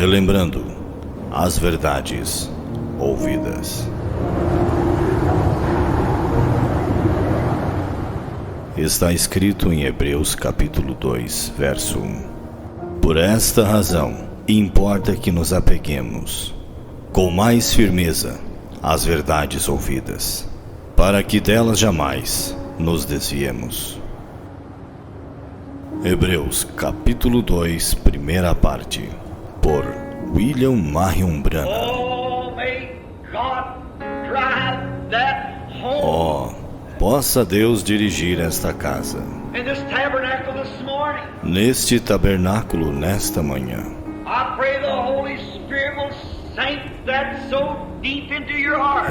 relembrando as verdades ouvidas. Está escrito em Hebreus capítulo 2, verso 1. Por esta razão, importa que nos apeguemos com mais firmeza às verdades ouvidas, para que delas jamais nos desviemos. Hebreus capítulo 2, primeira parte, por William Marion Branham. Possa Deus dirigir esta casa, neste tabernáculo nesta manhã.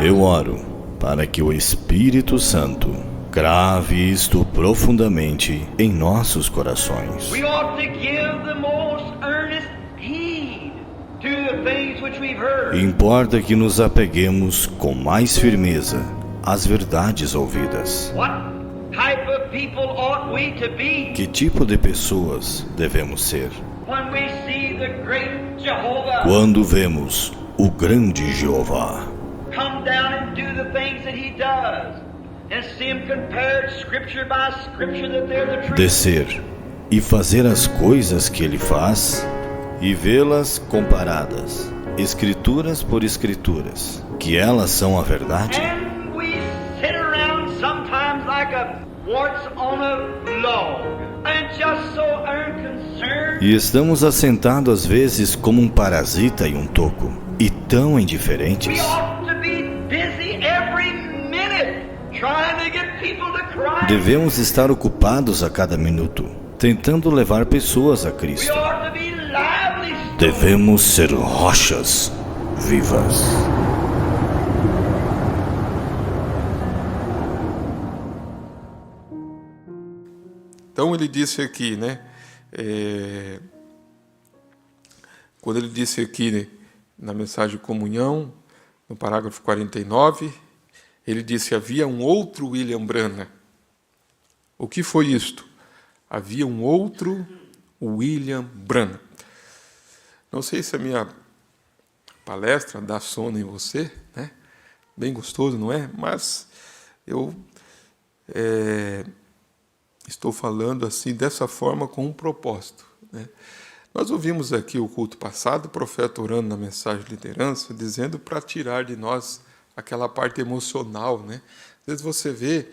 Eu oro para que o Espírito Santo grave isto profundamente em nossos corações. Importa que nos apeguemos com mais firmeza às verdades ouvidas. Que tipo de pessoas devemos ser? Quando vemos o grande Jeová descer e fazer as coisas que ele faz e vê-las comparadas, escrituras por escrituras, que elas são a verdade. E estamos assentados às vezes como um parasita em um toco, e tão indiferentes. Devemos estar ocupados a cada minuto, tentando levar pessoas a Cristo. Devemos ser rochas vivas. Então ele disse aqui, quando ele disse aqui na mensagem de comunhão, no parágrafo 49, ele disse: havia um outro William Branham. O que foi isto? Havia um outro William Branham. Não sei se a minha palestra dá sono em você, né? Bem gostoso, não é? Mas eu estou falando assim, dessa forma, com um propósito, né? Nós ouvimos aqui o culto passado, o profeta orando na mensagem de liderança, dizendo para tirar de nós aquela parte emocional, né? Às vezes você vê,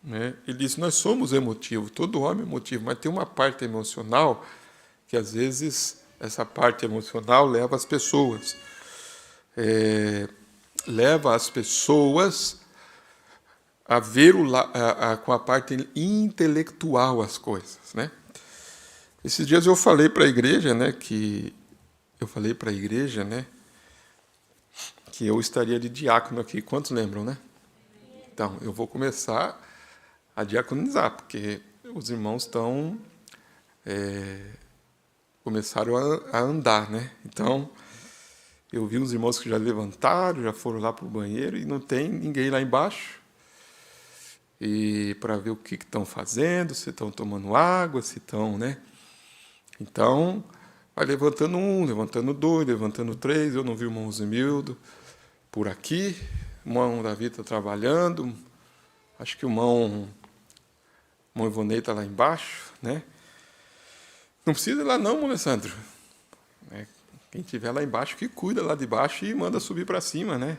né? Ele diz: nós somos emotivos, todo homem é emotivo, mas tem uma parte emocional que às vezes essa parte emocional leva as pessoas a ver com a parte intelectual as coisas, né? Esses dias eu falei para a igreja, né, que eu estaria de diácono aqui. Quantos lembram, né? Então, eu vou começar a diaconizar, porque os irmãos começaram a andar, né? Então, eu vi uns irmãos que já levantaram, já foram lá para o banheiro, e não tem ninguém lá embaixo, e para ver o que estão fazendo, se estão tomando água, se estão, né? Então, vai levantando um, levantando dois, levantando três. Eu não vi o irmão Zimildo por aqui, o irmão Davi está trabalhando, acho que o irmão Ivonei está lá embaixo, né? Não precisa ir lá não, irmão Alessandro. Quem estiver lá embaixo, que cuida lá de baixo e manda subir para cima, né?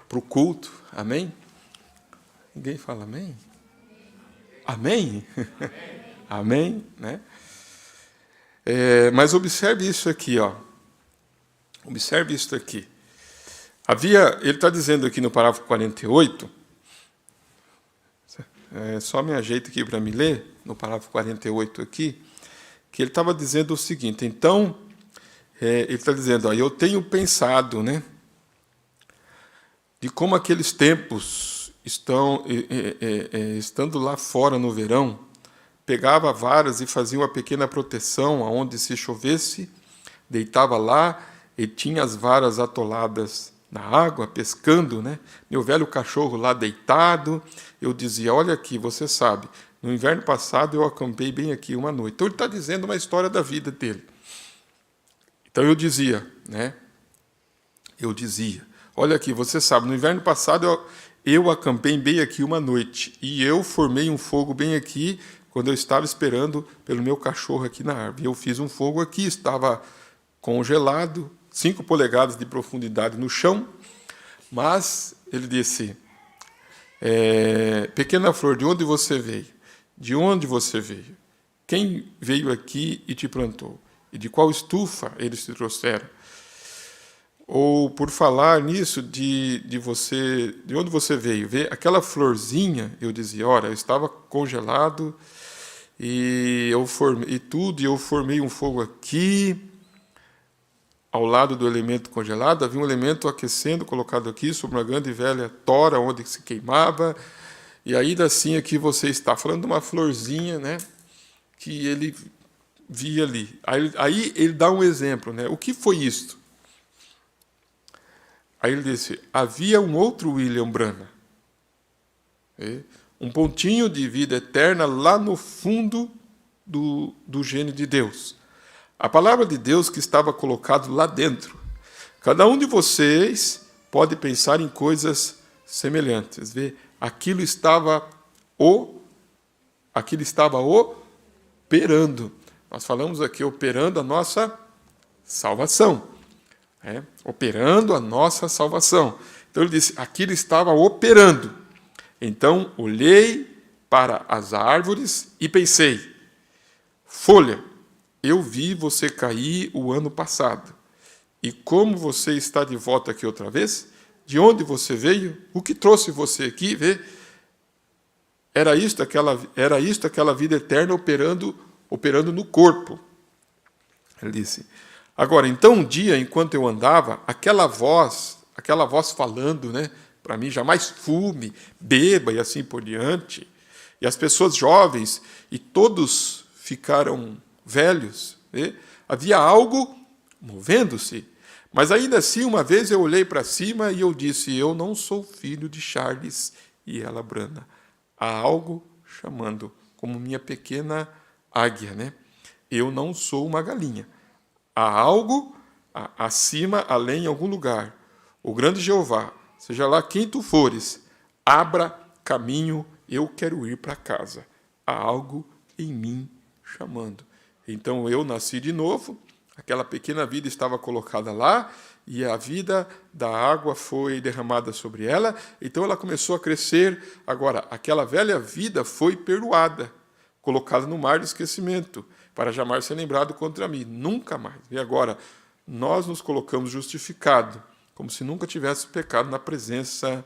Para o culto, amém? Ninguém fala amém? Amém? Amém, né? Mas observe isso aqui, ó. Observe isso aqui. Ele está dizendo aqui no parágrafo 48, só me ajeito aqui para me ler, no parágrafo 48 aqui, que ele estava dizendo o seguinte: então, ele está dizendo, ó, eu tenho pensado, né, de como aqueles tempos estando lá fora no verão, pegava varas e fazia uma pequena proteção aonde se chovesse, deitava lá e tinha as varas atoladas na água, pescando, né? Meu velho cachorro lá deitado, eu dizia: olha aqui, você sabe, no inverno passado eu acampei bem aqui uma noite. Então ele está dizendo uma história da vida dele. Então eu dizia, né? Olha aqui, você sabe, no inverno passado eu acampei bem aqui uma noite e eu formei um fogo bem aqui quando eu estava esperando pelo meu cachorro aqui na árvore. Eu fiz um fogo aqui, estava congelado, 5 polegadas de profundidade no chão, mas ele disse, pequena flor, de onde você veio? De onde você veio? Quem veio aqui e te plantou? E de qual estufa eles te trouxeram? Ou, por falar nisso, de onde você veio? Vê aquela florzinha, eu dizia, ora, eu estava congelado e eu formei um fogo aqui, ao lado do elemento congelado, havia um elemento aquecendo, colocado aqui, sobre uma grande e velha tora, onde se queimava, e ainda assim aqui você está falando de uma florzinha, né, que ele via ali. Aí ele dá um exemplo, né, o que foi isto? Aí ele disse, havia um outro William Branham, um pontinho de vida eterna lá no fundo do gênio de Deus. A palavra de Deus que estava colocado lá dentro. Cada um de vocês pode pensar em coisas semelhantes. Vê? Aquilo estava operando. Nós falamos aqui operando a nossa salvação. Operando a nossa salvação. Então ele disse, aquilo estava operando. Então olhei para as árvores e pensei, folha, eu vi você cair o ano passado. E como você está de volta aqui outra vez? De onde você veio? O que trouxe você aqui? Vê? Era isto aquela vida eterna operando no corpo. Ele disse, agora, então um dia, enquanto eu andava, aquela voz falando, né, para mim, jamais fume, beba e assim por diante. E as pessoas jovens, e todos ficaram velhos. Né? Havia algo movendo-se. Mas ainda assim, uma vez eu olhei para cima e eu disse, eu não sou filho de Charles e ela Branham. Há algo chamando, como minha pequena águia. Né? Eu não sou uma galinha. Há algo acima, além, em algum lugar. O grande Jeová, seja lá quem tu fores, abra caminho, eu quero ir para casa. Há algo em mim chamando. Então eu nasci de novo, aquela pequena vida estava colocada lá, e a vida da água foi derramada sobre ela, então ela começou a crescer. Agora, aquela velha vida foi perdoada, colocada no mar do esquecimento, para jamais ser lembrado contra mim, nunca mais. E agora, nós nos colocamos justificados, como se nunca tivesse pecado na presença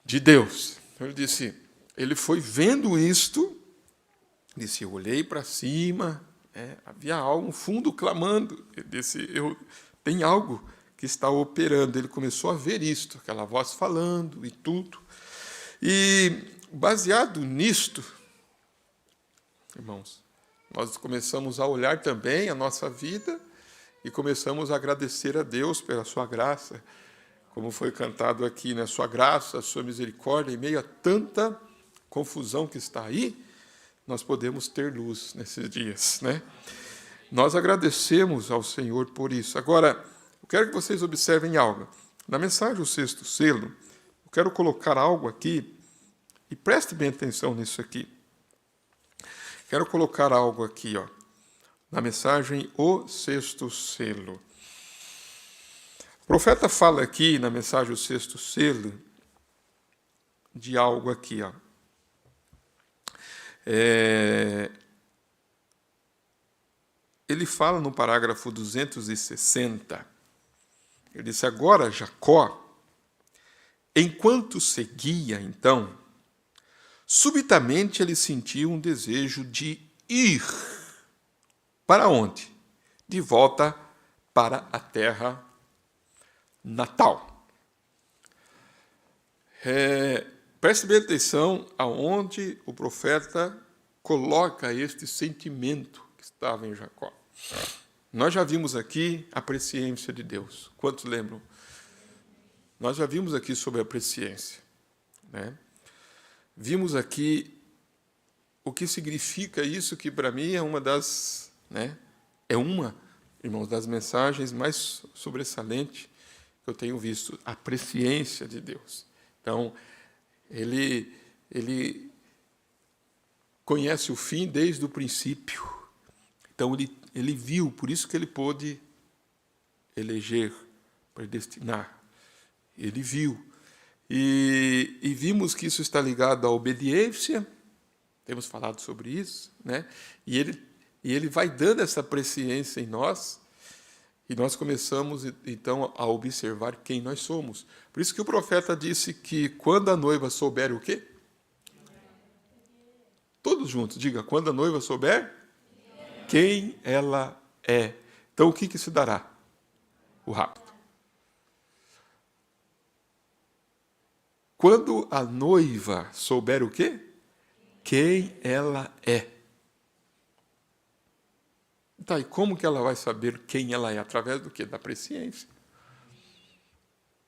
de Deus. Então ele disse, ele foi vendo isto, disse, eu olhei para cima, havia algo, um fundo clamando. Ele disse, tem algo que está operando. Ele começou a ver isto, aquela voz falando e tudo. E, baseado nisto, irmãos, nós começamos a olhar também a nossa vida e começamos a agradecer a Deus pela sua graça, como foi cantado aqui, né? Sua graça, a sua misericórdia, em meio a tanta confusão que está aí, nós podemos ter luz nesses dias, né? Nós agradecemos ao Senhor por isso. Agora, eu quero que vocês observem algo. Na mensagem O Sexto Selo, eu quero colocar algo aqui, e preste bem atenção nisso aqui. Quero colocar algo aqui, na mensagem O Sexto Selo. O profeta fala aqui, na mensagem O Sexto Selo, de algo aqui, Ele fala no parágrafo 260, ele disse, agora Jacó, enquanto seguia, então, subitamente ele sentiu um desejo de ir. Para onde? De volta para a terra natal. Preste bem atenção aonde o profeta coloca este sentimento que estava em Jacó. Nós já vimos aqui a presciência de Deus. Quantos lembram? Nós já vimos aqui sobre a presciência, né? Vimos aqui o que significa isso, que para mim é uma das, né? É uma irmãos, das mensagens mais sobressalentes que eu tenho visto, a presciência de Deus. Então, ele conhece o fim desde o princípio. Então, ele viu, por isso que ele pôde eleger, predestinar. Ele viu. E vimos que isso está ligado à obediência, temos falado sobre isso, né? E ele vai dando essa presciência em nós, e nós começamos, então, a observar quem nós somos. Por isso que o profeta disse que quando a noiva souber o quê? Todos juntos, diga, quando a noiva souber quem ela é. Então, o que se dará? O rapto. Quando a noiva souber o quê? Quem ela é. Tá, e como que ela vai saber quem ela é? Através do quê? Da presciência.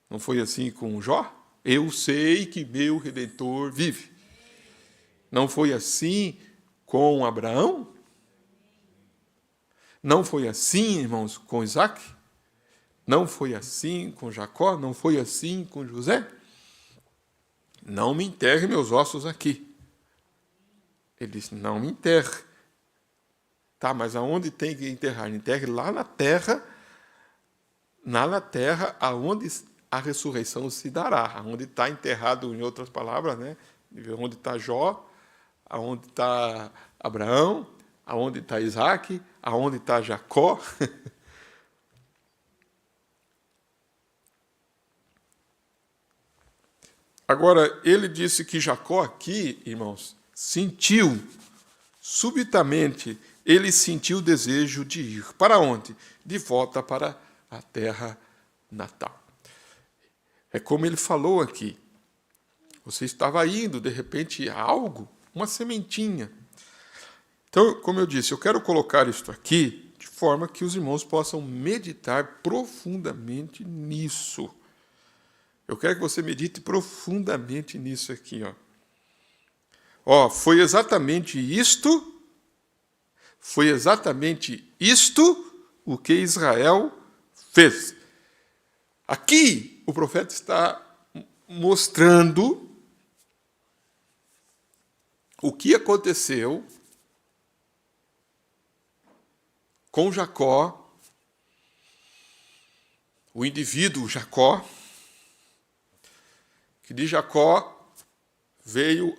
Não foi assim com Jó? Eu sei que meu Redentor vive. Não foi assim com Abraão? Não foi assim, irmãos, com Isaac? Não foi assim com Jacó? Não foi assim com José? Não me enterre meus ossos aqui. Ele disse, não me enterre. Tá, mas aonde tem que enterrar? Enterre lá na terra aonde a ressurreição se dará, aonde está enterrado, em outras palavras, né? Onde está Jó, aonde está Abraão, aonde está Isaac, aonde está Jacó. Agora, ele disse que Jacó aqui, irmãos, sentiu, subitamente, ele sentiu o desejo de ir. Para onde? De volta para a terra natal. É como ele falou aqui. Você estava indo, de repente, a algo, uma sementinha. Então, como eu disse, eu quero colocar isto aqui de forma que os irmãos possam meditar profundamente nisso. Eu quero que você medite profundamente nisso aqui. Foi exatamente isto o que Israel fez. Aqui, o profeta está mostrando o que aconteceu com Jacó, o indivíduo Jacó, que de Jacó veio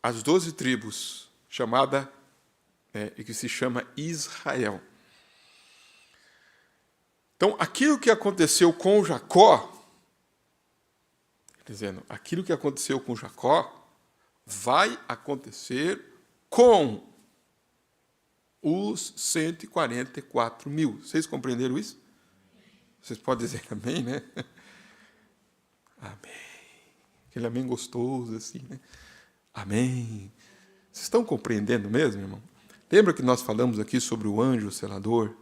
as 12 tribos, e que se chama Israel. Então, aquilo que aconteceu com Jacó, aquilo que aconteceu com Jacó, vai acontecer com os 144 mil. Vocês compreenderam isso? Vocês podem dizer amém, né? Amém. Aquele amém gostoso, assim, né? Amém. Vocês estão compreendendo mesmo, irmão? Lembra que nós falamos aqui sobre o anjo selador?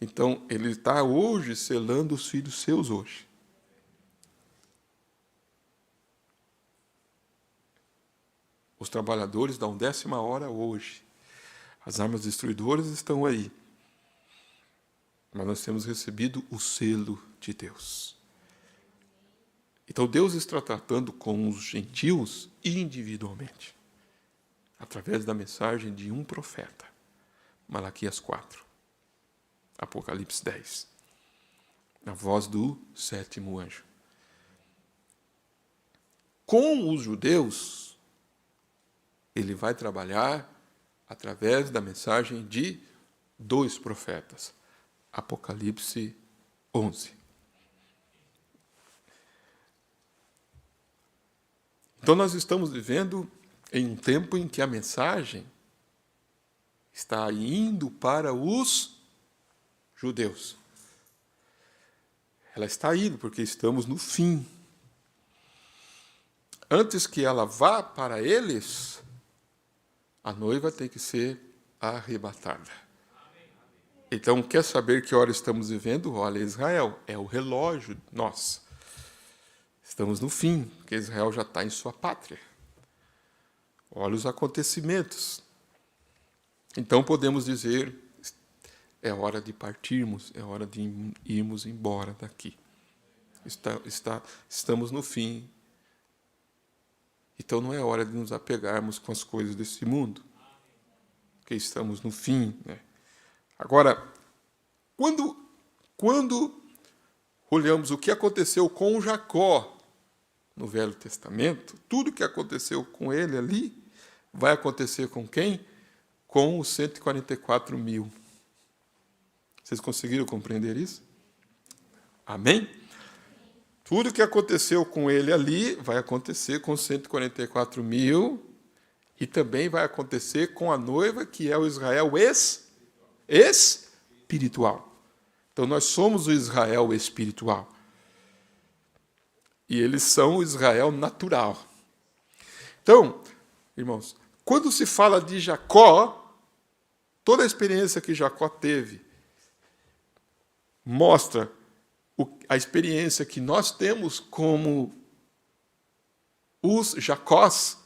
Então, ele está hoje selando os filhos seus hoje. Os trabalhadores dão 10ª hora hoje. As armas destruidoras estão aí. Mas nós temos recebido o selo de Deus. Então, Deus está tratando com os gentios individualmente, através da mensagem de um profeta, Malaquias 4, Apocalipse 10, a voz do 7º anjo. Com os judeus, ele vai trabalhar através da mensagem de 2 profetas, Apocalipse 11. Então, nós estamos vivendo em um tempo em que a mensagem está indo para os judeus. Ela está indo porque estamos no fim. Antes que ela vá para eles, a noiva tem que ser arrebatada. Então, quer saber que hora estamos vivendo? Olha, Israel, é o relógio nosso. Estamos no fim, porque Israel já está em sua pátria. Olha os acontecimentos. Então podemos dizer, é hora de partirmos, é hora de irmos embora daqui. Estamos no fim. Então não é hora de nos apegarmos com as coisas desse mundo, porque estamos no fim, né? Agora, quando olhamos o que aconteceu com Jacó no Velho Testamento, tudo que aconteceu com ele ali, vai acontecer com quem? Com os 144 mil. Vocês conseguiram compreender isso? Amém? Tudo que aconteceu com ele ali vai acontecer com 144 mil e também vai acontecer com a noiva, que é o Israel espiritual. Então, nós somos o Israel espiritual. E eles são o Israel natural. Então, irmãos, quando se fala de Jacó, toda a experiência que Jacó teve mostra a experiência que nós temos como os Jacós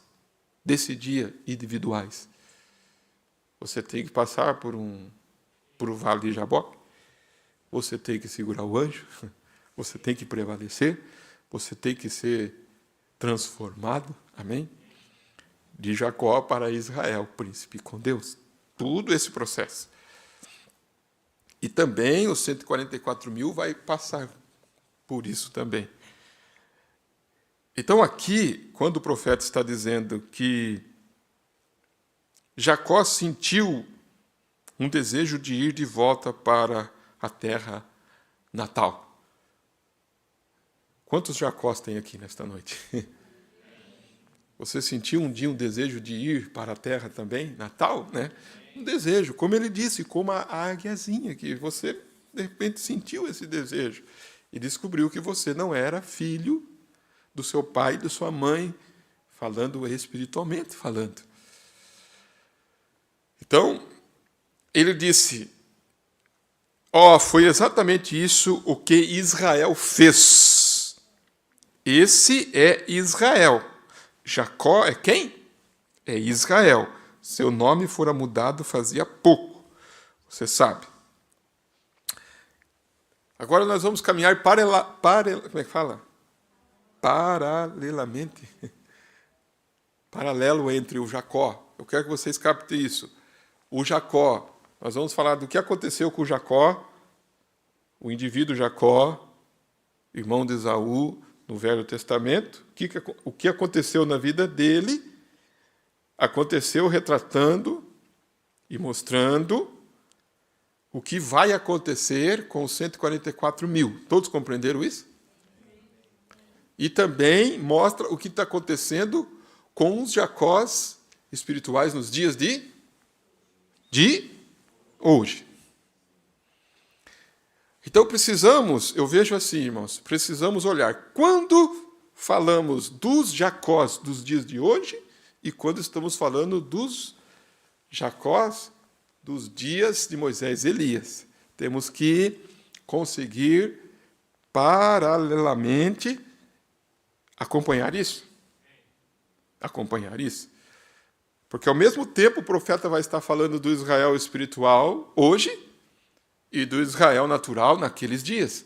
desse dia individuais. Você tem que passar por o vale de Jaboque, você tem que segurar o anjo, você tem que prevalecer, você tem que ser transformado, amém? De Jacó para Israel, príncipe com Deus. Tudo esse processo. E também os 144 mil vai passar por isso também. Então aqui, quando o profeta está dizendo que Jacó sentiu um desejo de ir de volta para a terra natal. Quantos Jacós tem aqui nesta noite? Você sentiu um dia um desejo de ir para a terra também, natal, né? Um desejo, como ele disse, como a águiazinha, que você, de repente, sentiu esse desejo e descobriu que você não era filho do seu pai e da sua mãe, falando espiritualmente, falando. Então, ele disse, foi exatamente isso o que Israel fez. Esse é Israel. Jacó é quem? É Israel. Seu nome fora mudado fazia pouco. Você sabe. Agora nós vamos caminhar como é que fala? Paralelamente. Paralelo entre o Jacó. Eu quero que vocês captem isso. O Jacó. Nós vamos falar do que aconteceu com o Jacó, o indivíduo Jacó, irmão de Esaú, no Velho Testamento. O que aconteceu na vida dele aconteceu retratando e mostrando o que vai acontecer com os 144 mil. Todos compreenderam isso? E também mostra o que está acontecendo com os Jacós espirituais nos dias de hoje. Então eu vejo assim, irmãos, precisamos olhar quando falamos dos Jacós dos dias de hoje e quando estamos falando dos Jacós dos dias de Moisés e Elias. Temos que conseguir paralelamente acompanhar isso. Acompanhar isso. Porque ao mesmo tempo o profeta vai estar falando do Israel espiritual hoje e do Israel natural naqueles dias.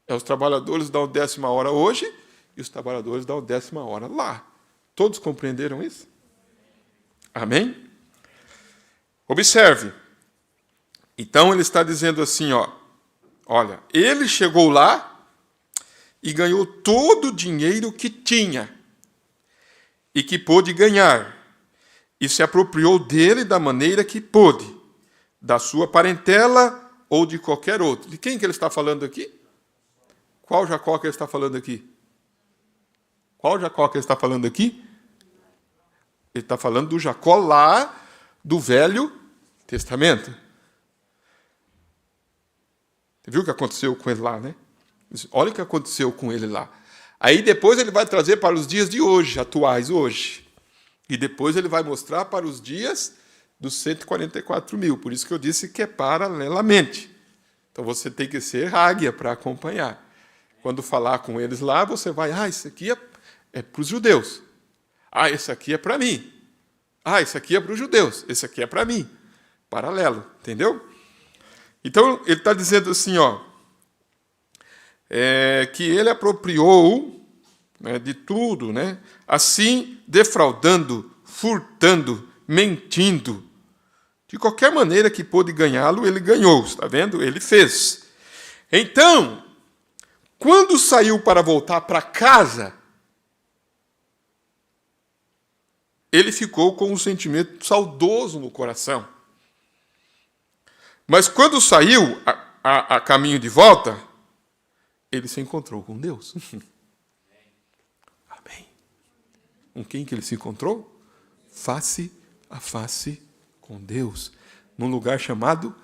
Os trabalhadores dão 10ª hora hoje e os trabalhadores dão 10ª hora lá. Todos compreenderam isso? Amém? Observe. Então ele está dizendo assim, olha, ele chegou lá e ganhou todo o dinheiro que tinha e que pôde ganhar, e se apropriou dele da maneira que pôde, da sua parentela ou de qualquer outro. De quem que ele está falando aqui? Qual Jacó que ele está falando aqui? Qual Jacó que ele está falando aqui? Ele está falando do Jacó lá do Velho Testamento. Você viu o que aconteceu com ele lá, né? Olha o que aconteceu com ele lá. Aí depois ele vai trazer para os dias de hoje, atuais hoje. E depois ele vai mostrar para os dias dos 144 mil. Por isso que eu disse que é paralelamente. Então você tem que ser águia para acompanhar. Quando falar com eles lá, você vai, isso aqui é para os judeus. Esse aqui é para mim. Esse aqui é para os judeus. Esse aqui é para mim. Paralelo, entendeu? Então, ele está dizendo assim, que ele apropriou, né, de tudo, né, assim defraudando, furtando, mentindo. De qualquer maneira que pôde ganhá-lo, ele ganhou, está vendo? Ele fez. Então, quando saiu para voltar para casa, ele ficou com um sentimento saudoso no coração. Mas quando saiu a caminho de volta, ele se encontrou com Deus. Amém. Com quem que ele se encontrou? Face a face com Deus. Num lugar chamado,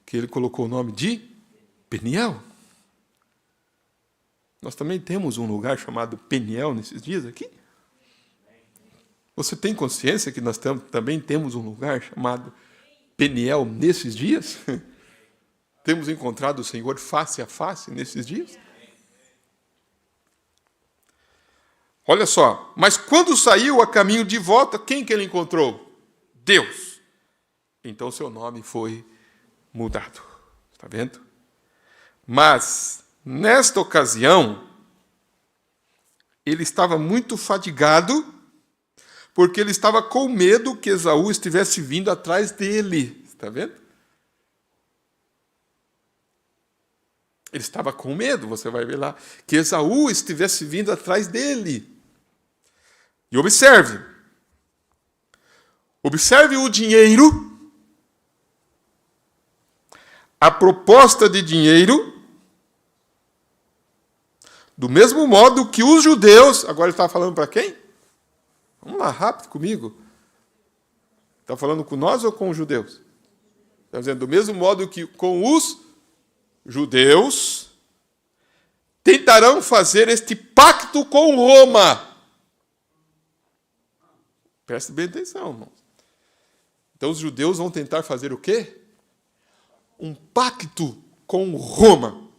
que ele colocou o nome de Peniel. Nós também temos um lugar chamado Peniel nesses dias aqui. Você tem consciência que nós também temos um lugar chamado Peniel nesses dias? Temos encontrado o Senhor face a face nesses dias? Olha só, mas quando saiu a caminho de volta, quem que ele encontrou? Deus. Então seu nome foi mudado. Está vendo? Mas, nesta ocasião, ele estava muito fadigado, porque ele estava com medo que Esaú estivesse vindo atrás dele. Está vendo? Ele estava com medo, você vai ver lá, que Esaú estivesse vindo atrás dele. E observe o dinheiro, a proposta de dinheiro, do mesmo modo que os judeus, agora ele está falando para quem? Vamos lá, rápido comigo. Está falando com nós ou com os judeus? Está dizendo, do mesmo modo que com os judeus, tentarão fazer este pacto com Roma. Preste bem atenção, irmãos. Então os judeus vão tentar fazer o quê? Um pacto com Roma.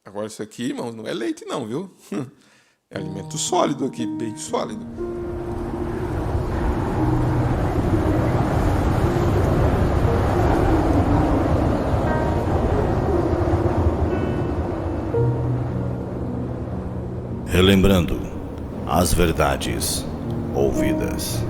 Agora isso aqui, irmãos, não é leite não, viu? É alimento sólido aqui, bem sólido. Relembrando as verdades ouvidas.